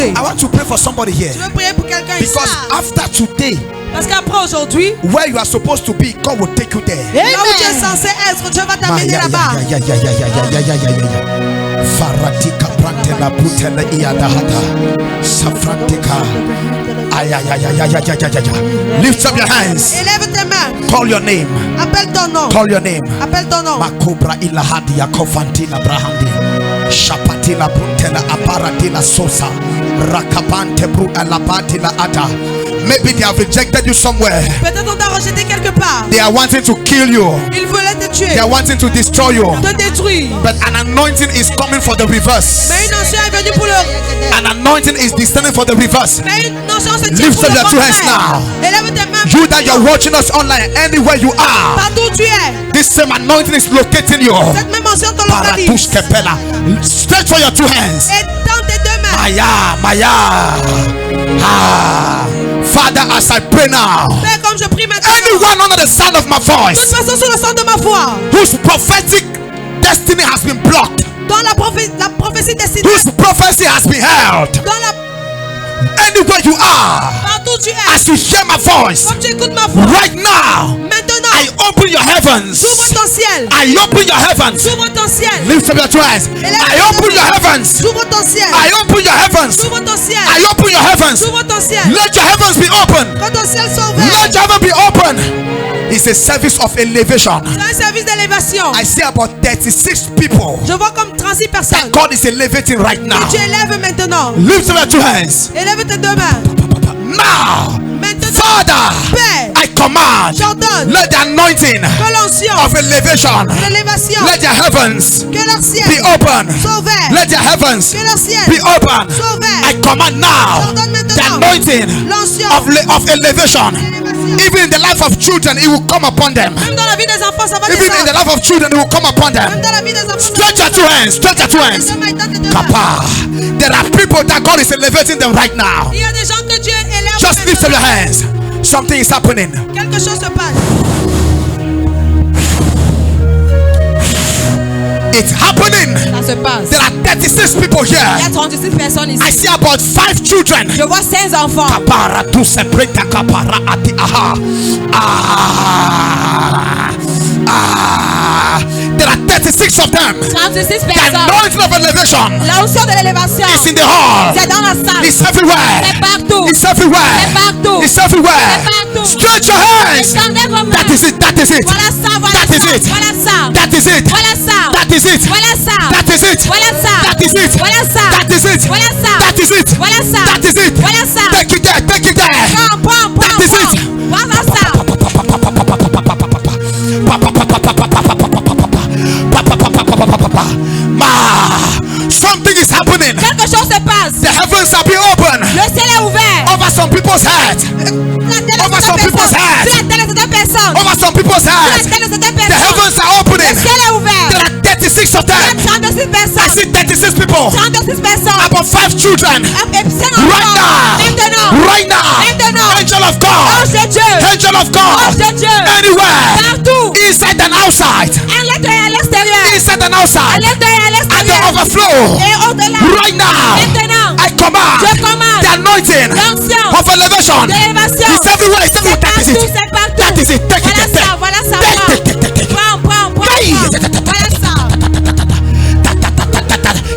I want to pray for somebody here. Je veux prier pour quelqu'un ici. Because after today, parce qu'après aujourd'hui, where you are supposed to be, God will take you there. là où tu es censé être, Dieu va t'amener là-bas. Faratika prantela putela iadahata safrantika. Lift up your hands. Élève tes mains. Call your name. Appelle ton nom. Call your name. Appelle ton nom. Makobra ilahadi ya kovantina brahandi. Shapatila bruntela aparatila sosa. Rakapante bru alabatila ata. Maybe they have rejected you somewhere. Peut-être on t'a rejeté quelque part. They are wanting to kill you. Ils voulaient te tuer. They are wanting to destroy you. Te détruire. But an anointing is coming for the reverse. Mais une onction est venue pour le. An anointing is descending for the reverse. Mais une onction se tient Lift pour up le your two hands now. Élève tes mains. You that you're watching us online, anywhere you are, Partout où tu es. this same anointing is locating you. Cette même onction te Paratush localise. kepela. Stretch for your two hands. Et dans tes deux mains. Maya. Father, as I pray now, Père, comme je prie maintenant. anyone under the sound of my Toute voice façon sur le son de ma voix. whose prophetic destiny has been blocked, Dans la prophétie destinée. whose prophecy has been held, Dans la. anywhere you are, Partout où tu es. as you hear my voice, Comme tu écoutes ma voix. right now, Maintenant. I open your heavens. J'ouvre ton ciel. I open your heavens. J'ouvre ton ciel. Lift up your two hands. I open your heavens. J'ouvre ton ciel. I open your heavens. J'ouvre ton ciel. I open your heavens. J'ouvre ton ciel. Let your heavens be open. Quand ton ciel s'ouvre. Let your heaven be open. It's a service of elevation. C'est un service d'élévation. I see about 36 people Je vois comme 36 personnes. God is elevating right now. Que tu élèves maintenant. Lift up your two hands. Élève tes deux mains. Now, Maintenant. Father, Père. I command, J'ordonne. let the anointing Que l'onction. of elevation, L'élévation. let your heavens Que leur ciel. be open. Soit ouvert. Let your heavens Que leur ciel. be open. Soit ouvert. I command now J'ordonne the maintenant. anointing L'onction. of elevation. L'élévation. Even in the life of children, it will come upon them. Même dans la vie des enfants, ça va Even in the descendre. life of children, it will come upon Même them. dans la vie des enfants. Stretch your two hands. Stretch your two hands. Kappa. There are people that God is elevating them right now. Il y a des gens que Dieu élève. Just lift up your hands. Something is happening. Quelque chose se passe. It's happening. Ça se passe. There are 36 people Il y a here. 36 personnes ici. I see about 5 children. Je vois 16 enfants. Kapara tu sepreta kapara ati aha. There are 36 of them. 36 The personnes. anointing of elevation La onction de l'élévation. is in the hall. C'est dans la salle. It's everywhere. C'est partout. It's everywhere. C'est partout. It's everywhere. C'est partout. Stretch your hands. Étendez vos mains. That is it. That is it. Voilà ça, voilà That is ça. it. Voilà ça. That is it. Voilà ça. That is it. Voilà ça. That is it. Voilà ça. That is it. Voilà ça. That is it. Voilà ça. That is it. Voilà ça. That is it. Voilà ça. Take it there. Take it there. Prends. That is it. Voilà ça. Something is happening. Quelque chose se passe. The heavens are being open Le ciel est ouvert. over some people's heads. La tête de Over some certaines people's personnes. heads. Sur la tête de certaines personnes. Over some people's Sur la heads. tête de certaines The personnes. heavens are Le opening. ciel est ouvert. There are 36 of Il y a them. 36 I personnes. see 36 people. 36 personnes. About 5 children. Et puis c'est Right now. Maintenant. Right now. Maintenant. Angel of God. Ange de Dieu. Angel of God. Ange de Dieu. Anywhere. Partout. Inside and outside. À l'intérieur et à l'extérieur. Inside and À outside. l'intérieur et à At the l'extérieur. overflow. Et au-delà. Right now. Maintenant. I command. Je commande. The anointing L'onction. of elevation. D'élévation. It's everywhere. It's everywhere. That is Partout, it. c'est partout. That is it. Take Voilà it. ça, voilà ça. Take. Prends. Hey. Voilà ça.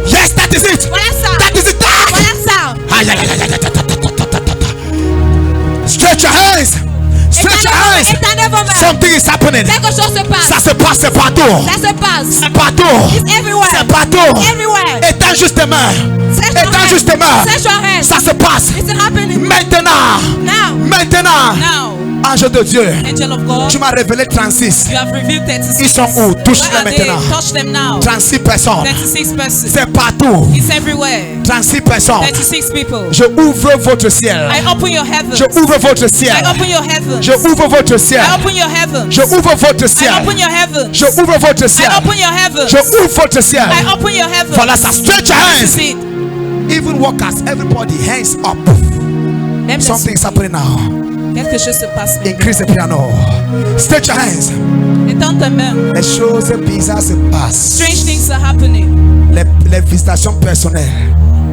Yes, that is it. Voilà ça. That is it. Voilà ça. Stretch your hands. Stretch your hands. Étendez vos mains. Something is happening. Quelque chose se passe. Ça se passe, c'est partout. Ça se passe. C'est partout. It's everywhere. C'est partout. Everywhere. Étends juste tes mains. Sèche Étends your juste tes mains. hands. Sèche your hands. Ça se passe. It's happening. Maintenant. Now. Maintenant. Now, Ange de Dieu. angel of God, Tu m'as révélé 36. you have revealed 36. Ils sont où? Touche-les Where are they? maintenant. Touch them now. 36 personnes. 36 persons. C'est partout. It's everywhere. 36 personnes. 36 people. Je ouvre votre ciel. I open your heaven. Je ouvre votre ciel. I open your heaven. Je ouvre votre ciel. I open your heaven. Je ouvre votre I ciel. open your heaven. Je ouvre votre ciel. I open your heaven. Je ouvre votre ciel. I open your heaven. Voilà ça. Stretch your This is hands. it. Even workers, everybody, hands up. Même Something is happening now. quelque chose se passe. Increase the piano. Stretch your hands. Étends ta main. Les choses bizarres se passent. Strange things are happening. Les visitations personnelles.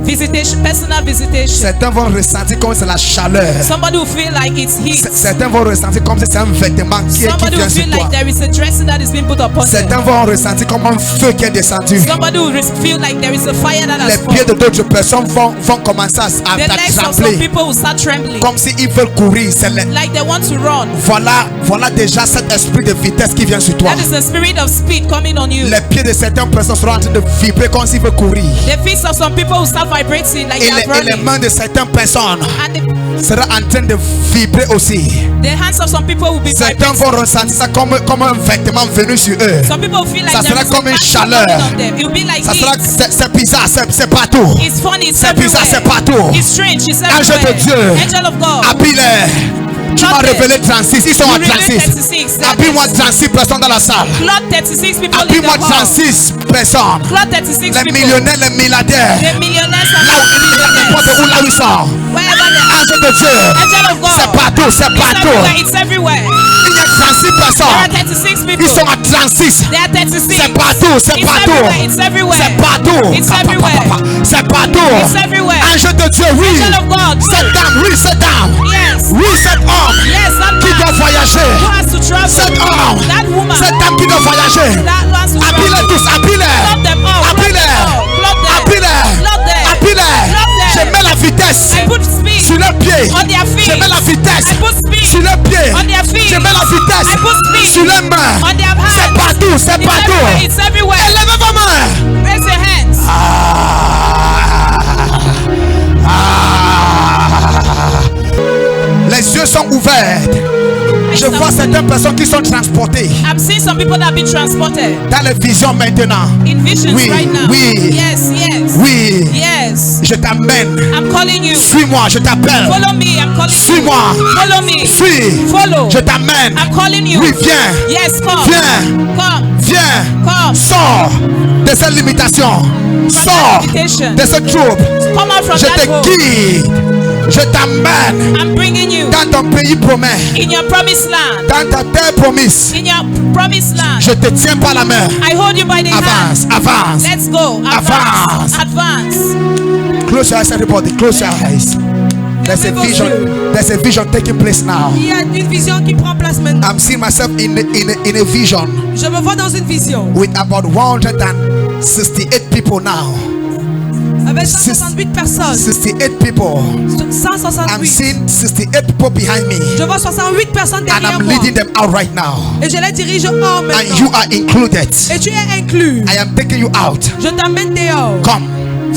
Visitation, personal visitation. Certains vont ressentir comme c'est la chaleur. Somebody will feel like it's heat. Certains vont ressentir comme si c'est un vêtement qui Somebody vient will sur feel toi. like there is a dressing that is being put upon them. Certains vont ressentir comme un feu qui est descendu. Somebody will feel like there is a fire that Les has pieds fallen. de d'autres personnes vont commencer à The legs of some trembler. people will start trembling. Comme s'ils veulent courir. Like they want to run. Voilà déjà cet esprit de vitesse qui vient sur toi. That is the spirit of speed coming on you. Les pieds de certaines personnes seront en train de vibrer comme s'ils veulent courir. The feet of some people will start vibrating like Et they are et les running. mains de certaines personnes And seront en train de vibrer aussi. the hands of some people will be Certains vibrating. vont ressentir ça comme un vêtement venu sur eux. Some people feel like Ça there sera is a comme une passion chaleur. coming on them. It will be like Ça sera, heat. c'est bizarre, c'est partout. It's funny, it's C'est bizarre, c'est everywhere. partout. It's strange, it's Ange everywhere. de Dieu. Angel of God. Habille-les. Tu m'as Clothed. révélé 36. Ils sont You à revealed 36. 36. Habille-moi 36 personnes dans la salle. Cloth 36 people in the Habille-moi hall. 36 personnes. Cloth 36 Les people. millionnaires, les milliardaires. The millionaires and Là où millionaires. là où ils sont. Wherever they are. Ange de Dieu. Angel of God. C'est partout, c'est It's partout. everywhere. It's everywhere. Il y a 36 There are personnes. 36 people. Ils sont à 36. There are 36. C'est partout, c'est It's partout. everywhere. It's everywhere. C'est partout. It's Papa, everywhere. papa, c'est partout. It's everywhere. Ange de Dieu, oui. Angel of God. Cette dame, oui, cette dame. Yes. Oui, cet homme Yes, that qui doit man voyager. who has to travel. Cet homme, That woman. cette dame qui doit voyager. That has to Habille-les travel. tous, habille-les. Plug them all. Plug them Habille-les. all. Plug them. Habille-les. Plug them. Habille-les. Plug them. Je mets la vitesse I put speed sur leurs pieds. on their feet. Je mets la vitesse I put speed sur leurs pieds. on their feet. Je mets la vitesse I put speed sur leurs mains. on their hands. C'est partout, c'est It's partout. everywhere. It's everywhere. Élevez vos mains. Raise your hands. Les yeux sont ouverts. Je vois certaines personnes qui sont transportées I'm seeing some people that have been transported dans les visions maintenant. in visions Oui, right now. oui. Yes, yes. Oui, Yes. je t'amène. I'm calling you. Suis-moi, je t'appelle. Follow me. I'm calling you. Suis-moi. Follow me. Suis. Follow. Je t'amène. I'm calling you. Oui, viens. Yes, come. Viens. Come. Viens. Come. Sors de cette limitation. Sors limitation. de ce trouble. Come out from Je that te hole. guide. Je t'amène I'm bringing you dans ton pays promis. in your promised land. Dans ta terre promise. In your promised land. Je te tiens par la main. I hold you by the Avance, hand. avance. Let's go. Avance. Advance. Close your eyes, everybody. Close your eyes. There's a vision. There's a vision taking place now. Il y a une vision qui prend place maintenant. I'm seeing myself in a vision Je me vois dans une vision with about 168 people now. avec 168 personnes. 68 people. I'm 168. seeing 68 people behind me, Je vois 68 personnes and derrière I'm moi. leading them out right now. Et je les dirige hors And maintenant. you are included. Et tu es inclus. I am taking you out. Je t'amène dehors. Come,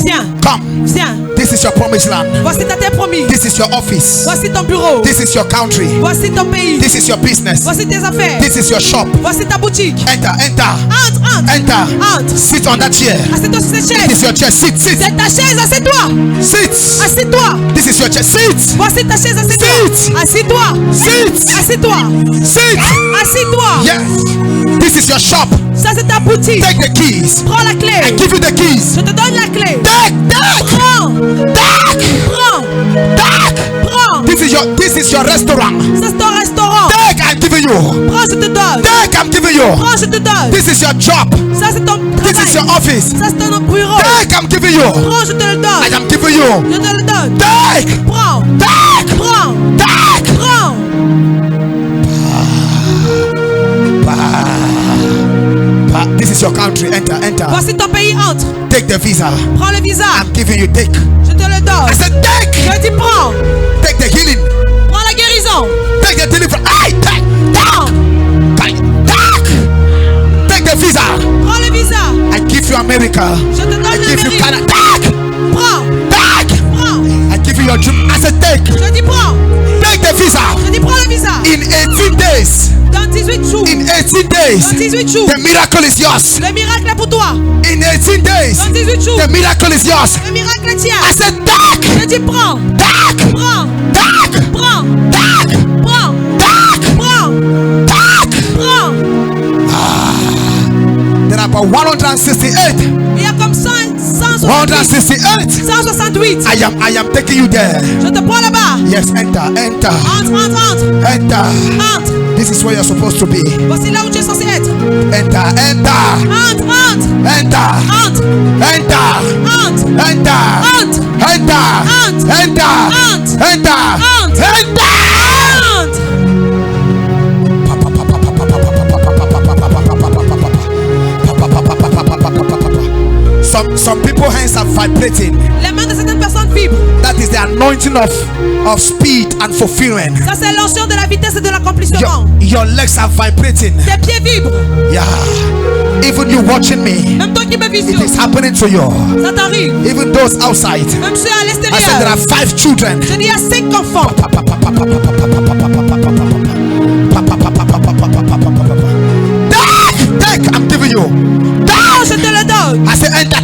Viens, come. viens. This is your promised land. Voici ta terre promise. This is your office. Voici ton bureau. This is your country. Voici ton pays. This is your business. Voici tes affaires. This is your shop. Voici ta boutique. Enter, enter, Entre, entre. enter. Entre. Sit on that chair. Assieds-toi sur cette This chaise. is your chair. Sit, sit, C'est ta chaise, assieds-toi. sit. Assieds-toi. This is your chair. Sit, Voici ta chaise, assieds-toi. Sit. Assieds-toi. sit, Assieds-toi. sit. Assieds-toi. Yes. This is your shop. Ça, c'est ta boutique. Take the keys. Prends la I clé. give you the keys. Je te donne la clé. Take, take, Prends. take, Prends. take. Prends. This is your restaurant. Ça, c'est ton restaurant. Take, I'm giving you. Prends, je te donne. Take, I'm giving you. Prends, je te donne. This is your job. Ça, c'est ton This is your travail. office. Ça, c'est ton bureau. Take, I'm giving you. Prends, je te le I donne. am giving you. Je te le donne. Take, Prends. take, Prends. take. Prends. This is your country. Enter, enter. Voici ton pays. Entre. Take the visa. Prends le visa. I'm giving you. Take. Je te le I donne. said take. Je dis prends. Take the healing. Prends la guérison. Take the deliverance. I take. Prends. Take. Take. Take the visa. Prends le visa. I give you America. Je te donne I give you l'Amérique. Canada. Take. Prends. Take. Prends. I give you your dream. I said take. Je dis prends. Take the visa. Je dis prends le visa. In 18 days. Dans 18 jours. In 18 days. Dans 18 jours. The miracle is yours. Le miracle est pour toi. In 18 days. Dans 18 jours. The miracle is yours. Le miracle est tien. I said take. Je dis prends. Take. Prends. Take. Prends. Take. Prends. Take. Prends. Take. Prends. There are about 168. Il y a comme 168. 168. 168. I am taking you there. Je te prends là-bas. Yes, enter, enter, Entre, entre, entre. enter. Entre. This is where you're supposed to be. Voici là où tu es censé être. Enter, enter, Entre, entre. enter, Entre. enter, Entre. enter. Entre. Some people hands are vibrating. Les mains de certaines personnes vibrent. That is the anointing of speed and fulfillment. Ça c'est l'onction de la vitesse et de l'accomplissement. Your legs are vibrating. Tes pieds vibrent. Yeah. Even you watching me, Même toi qui me it visionnes, is happening to you. ça t'arrive. Even those outside. Même ceux à I said there l'extérieur. are 5 children. Je dis il y a 5 enfants. Take, I'm giving you. Oh, je te le donne. I said enter.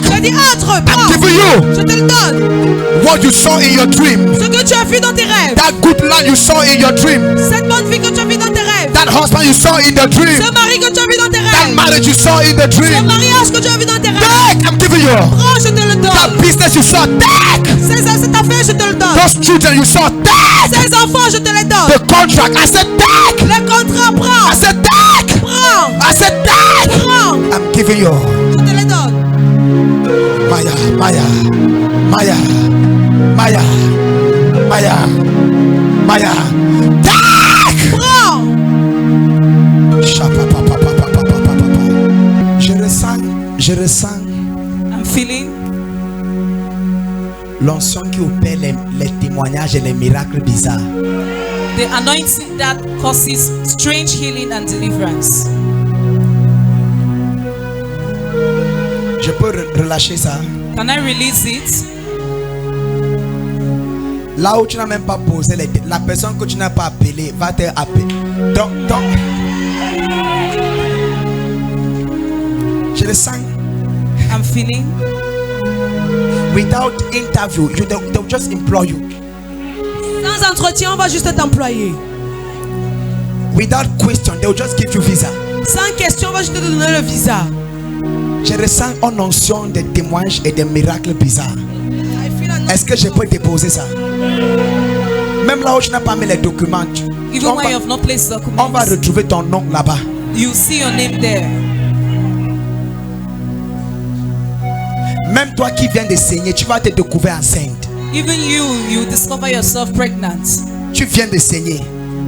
Je dis entre, I'm prends. giving you Je te le donne. what you saw in your dream. Ce que tu as vu dans tes rêves. That good land you saw in your dream. Cette bonne vie que tu as vu dans tes rêves. That husband you saw in the dream. Ce mari que tu as vu dans tes That rêves. marriage you saw in the Ce dream. mariage que tu as vu dans tes rêves. Take, I'm giving you. Prends, je te le That donne. business you saw. Take. Cette affaire, je te le donne. Those children you saw. Take. Ces enfants, je te les donne. The contract. I said take. Les contrats, prends. I said take. Prends. I said take. Prends. I'm giving you. Je te les donne. Maya, Maya, Maya, Maya, Maya, Maya. Take. Prends. Je ressens I'm feeling l'onction qui opère les témoignages et les miracles bizarres. the anointing that causes strange healing and deliverance. Je peux relâcher ça. Can I release it? Là où tu n'as même pas posé la personne que tu n'as pas appelée va te appeler. Donc, je le sens. I'm feeling Without interview, they'll just employ you. Sans entretien, on va juste t'employer. Without question, they'll just give you visa. Sans question, on va juste te donner le visa. Je ressens une onction de témoignages et de miracles bizarres. I feel an- Est-ce que je peux déposer ça? Même là où tu n'as pas mis les documents, even when you have not placed on va documents, retrouver ton nom là-bas. you see your name there. Même toi qui viens de saigner, tu vas te découvrir enceinte. Even you discover yourself pregnant. Tu viens de saigner,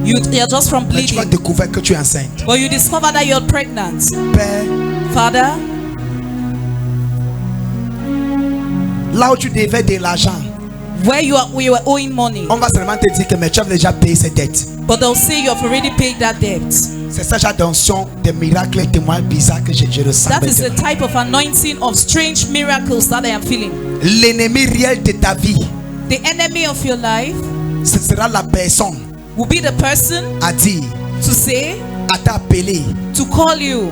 You're just from mais tu vas bleeding, découvrir que tu es enceinte. but you discover that you're pregnant. Père, Father, là où tu devais de l'argent, where we were owing money, on va seulement te dire que mais tu as déjà payé ces dettes. but they'll say you have already paid that debt. C'est ça genre d'onction de miracles et témoignages bizarres que je ressens. That is the maintenant. type of anointing of strange miracles that I am feeling. L'ennemi réel de ta vie, The enemy of your life ce sera la personne will be the person à dire, to say, à t'appeler to call you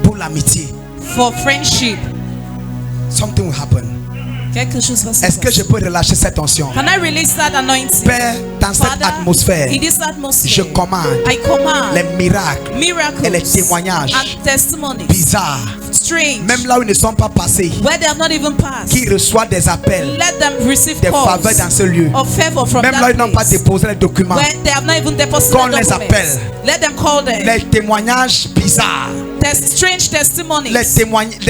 pour l'amitié. for friendship. Something will happen. Quelque chose va se Est-ce que je passer. peux relâcher cette onction? Can I release that anointing? Père, dans cette Father, atmosphère, in this je atmosphere, commande I command les miracles miracles et les témoignages and testimonies, bizarres, strange, même là où ils ne sont pas passés, where they have not even passed. qui reçoivent des appels, Let them receive des faveurs calls dans ce lieu. of favor from Même là où that ils n'ont pas place. déposé les documents, Where they have not even deposited Qu'on les documents. appelle. Let them call them. les témoignages bizarres, Strange testimonies, les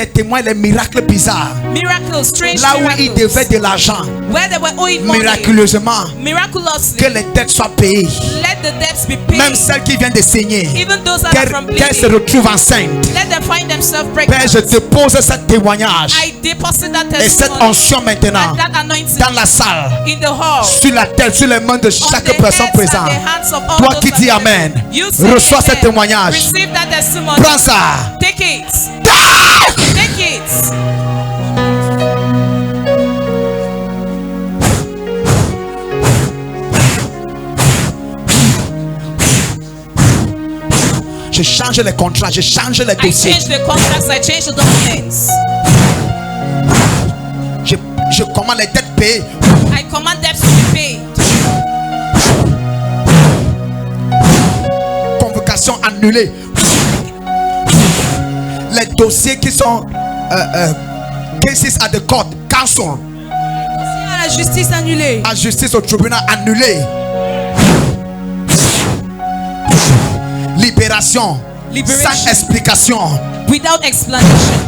témoins, les miracles bizarres, miracles, strange là où ils miracles, devaient de l'argent, where they were owing money, miraculeusement, miraculously, que les dettes soient payées, let the debts be paid. même celles qui viennent de saigner, Even those that are from qu'elles se bleeding, retrouvent enceintes. let them find themselves Père, pregnant. je dépose ce témoignage I deposit that et cette testimony onction maintenant and that anointing dans la salle, in the hall, sur la tête, sur les mains de on chaque the personne heads and présente. the hands of all Toi those qui dis that- Amen, You say reçois ce amen. témoignage. Receive that testimony. Prends ça. Take it. Take it. Je change les contrats, je change les I dossiers. change the contracts, I change the documents. Je commande les dettes payées. I command debts to be paid. Convocation annulée. Les dossiers qui sont cases at the court, cancel. À la justice annulée. À justice au tribunal annulé. Libération. Liberation. Sans explication. Without explanation.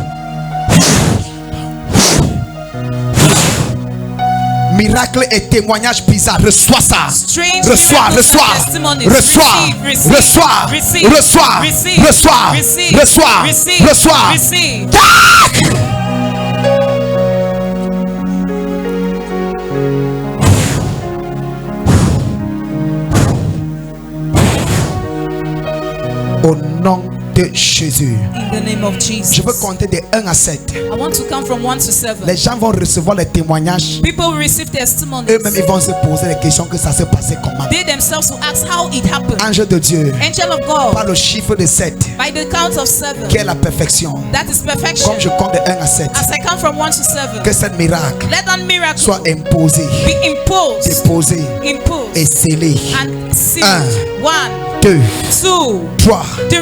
Miracle et témoignage bizarre. Reçois ça. Strange Reçois, miracles reçois, and testimonies. reçois, Receive, reçois, receive, reçois, receive, reçois, receive, reçois, receive, reçois. receive. Tac! Au nom de Jésus. In the name of Jesus. Je veux compter de 1 à 7. I want to come from 1 to 7. Les gens vont recevoir les témoignages. People will receive testimonies. Eux-mêmes, ils vont se poser les questions que ça s'est passé comment. They themselves will ask how it happened. Ange de Dieu, Angel of God, par le chiffre de 7, by the count of 7, qui est la perfection. that is perfection. Comme je compte de 1 à 7, As I come from 1 to 7, que cette miracle let that miracle soit imposé, be imposed, déposé imposed, et scellé. and sealed. 2, 2, 3, 3,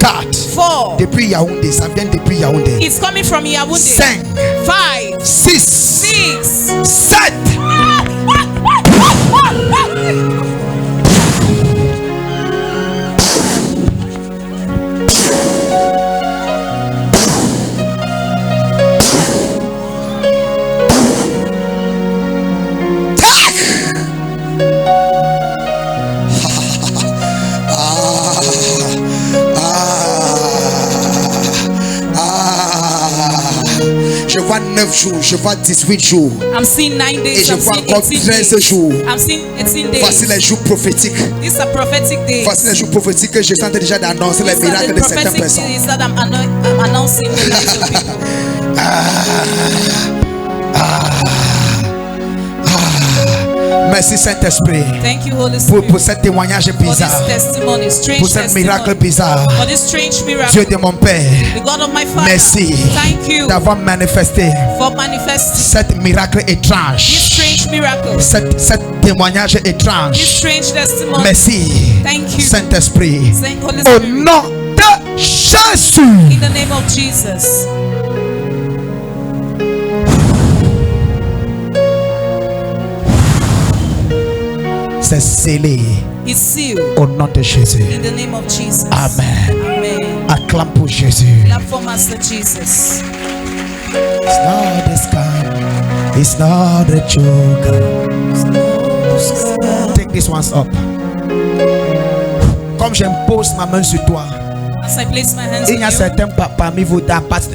4. 4. Depuis Yaoundé, ça vient depuis Yaoundé. It's coming from Yaoundé. 5, 5, 6, 6. 7. Je vois 9 jours, je vois 18 jours. I'm seeing 9 Et days. je I'm vois seeing encore 18 13 days. jours. I'm seeing 18 days. Voici les jours prophétiques. These are prophetic days. Voici les jours prophétiques que je suis en train déjà d'annoncer les These are miracles the de certaines prophetic personnes. days that I'm announcing the lives of people. Merci Saint-Esprit Thank you, Holy pour Spirit, ce témoignage for this bizarre, testimony, strange pour ce miracle testimony, bizarre. for this strange Dieu miracle. de mon Père, The God of my Father, merci thank you d'avoir manifesté for manifesting cet miracle this étrange, strange miracle, cet témoignage this étrange. strange testimony. Merci Thank you, Saint-Esprit. Saint Holy Au Spirit, nom de Jésus. in the name of Jesus. C'est scellé It's sealed au nom de Jésus. in the name of Jesus. Amen. Amen. Acclame pour Jésus. Clap for Master Jesus. It's not a scam. It's not a joke. Take this one up. Comme j'impose ma main sur toi, As I place my hands il y a on you, certains parmi vous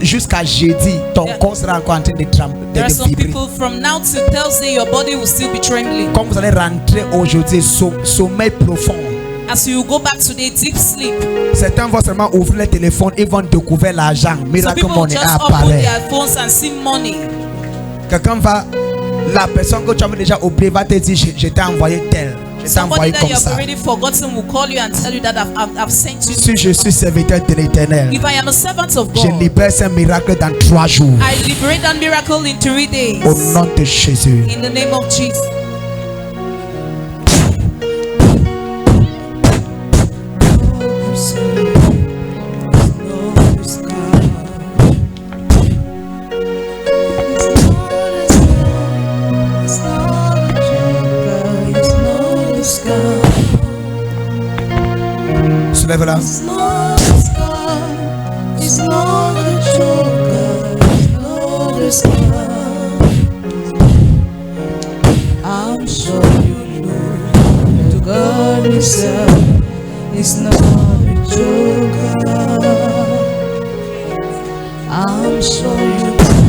jusqu'à jeudi, ton Yeah. corps sera encore en train de there are some vibrer. people from now till Thursday, your body will still be trembling. Comme vous allez rentrer aujourd'hui, sommeil profond. As you go back to the deep sleep, Certains vont seulement ouvrir le téléphone, ils vont découvrir l'argent. some Miracle people money just open apparaît. their phones and see money. Quelqu'un va, la personne que tu avais déjà oublié va te dire, je t'ai envoyé tel. Je t'ai Somebody envoyé that comme you have ça. already forgotten will call you and tell you that I've sent you. Si je suis serviteur de l'éternel, If I am a servant of je God, libère ce miracle dans 3 jours. I liberate that miracle in 3 days. Au nom de Jésus. In the name of Jesus. Soulève-la. It's not a scar, it's not a joker, it's not a scar. I'm sure you know to God Himself, it's not a joker. I'm sure you know.